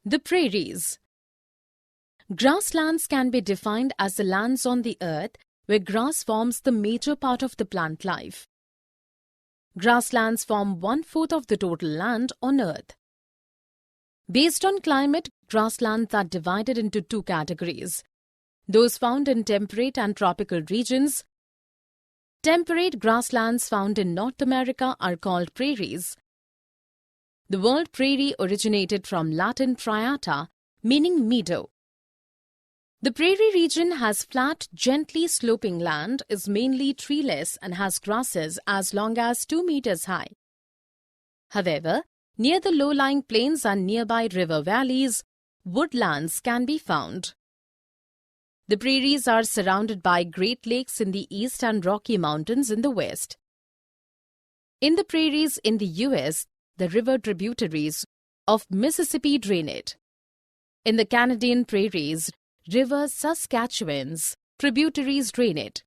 The prairies. Grasslands can be defined as the lands on the earth where grass forms the major part of the plant life. Grasslands form 1/4 of the total land on earth. Based on climate, grasslands are divided into two categories: those found in temperate and tropical regions. Temperate grasslands found in North America are called prairies. The word prairie originated from Latin priata, meaning meadow. The prairie region has flat, gently sloping land, is mainly treeless and has grasses as long as 2 meters high. However, near the low-lying plains and nearby river valleys, woodlands can be found. The prairies are surrounded by Great Lakes in the east and Rocky Mountains in the west. In the prairies in the U.S., the river tributaries of Mississippi drain it. In the Canadian prairies, River Saskatchewan's tributaries drain it.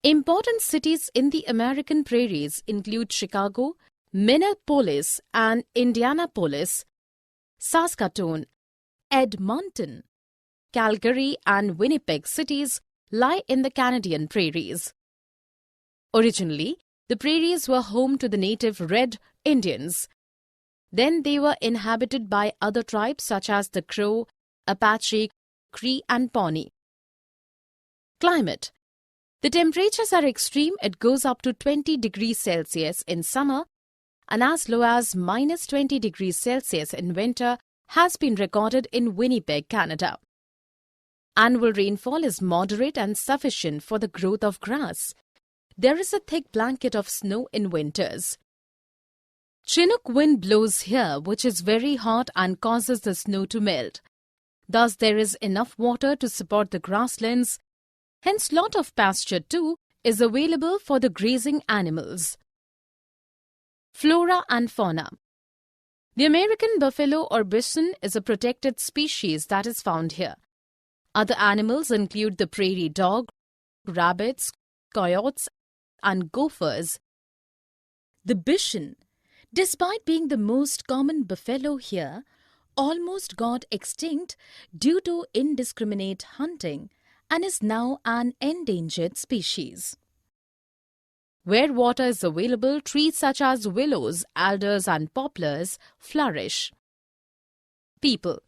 Important cities in the American prairies include Chicago, Minneapolis and Indianapolis, Saskatoon, Edmonton, Calgary and Winnipeg cities lie in the Canadian prairies. Originally, the prairies were home to the native Red Indians. Then they were inhabited by other tribes such as the Crow, Apache, Cree and Pawnee. Climate. The temperatures are extreme. It goes up to 20 degrees Celsius in summer and as low as -20 degrees Celsius in winter has been recorded in Winnipeg, Canada. Annual rainfall is moderate and sufficient for the growth of grass. There is a thick blanket of snow in winters. Chinook wind blows here, which is very hot and causes the snow to melt. Thus, there is enough water to support the grasslands. Hence, lot of pasture too is available for the grazing animals. Flora and fauna. The American buffalo or bison is a protected species that is found here. Other animals include the prairie dog, rabbits, coyotes, and gophers. The bison, despite being the most common buffalo here, almost got extinct due to indiscriminate hunting and is now an endangered species. Where water is available, trees such as willows, alders and poplars flourish. People.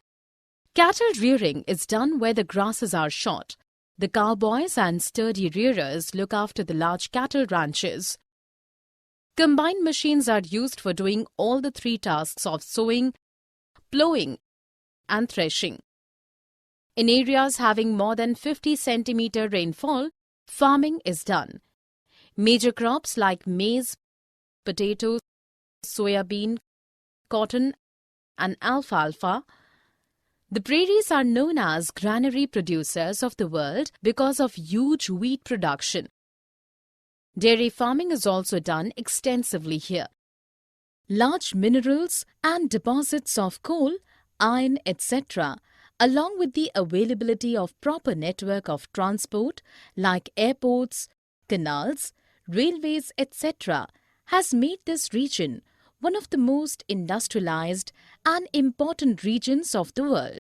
Cattle rearing is done where the grasses are short. The cowboys and sturdy rearers look after the large cattle ranches. Combined machines are used for doing all the three tasks of sowing, plowing, and threshing. In areas having more than 50 centimeter rainfall, farming is done. Major crops like maize, potatoes, soybean, cotton, and alfalfa. The prairies are known as granary producers of the world because of huge wheat production. Dairy farming is also done extensively here. Large minerals and deposits of coal, iron, etc., along with the availability of proper network of transport like airports, canals, railways, etc., has made this region one of the most industrialized and important regions of the world.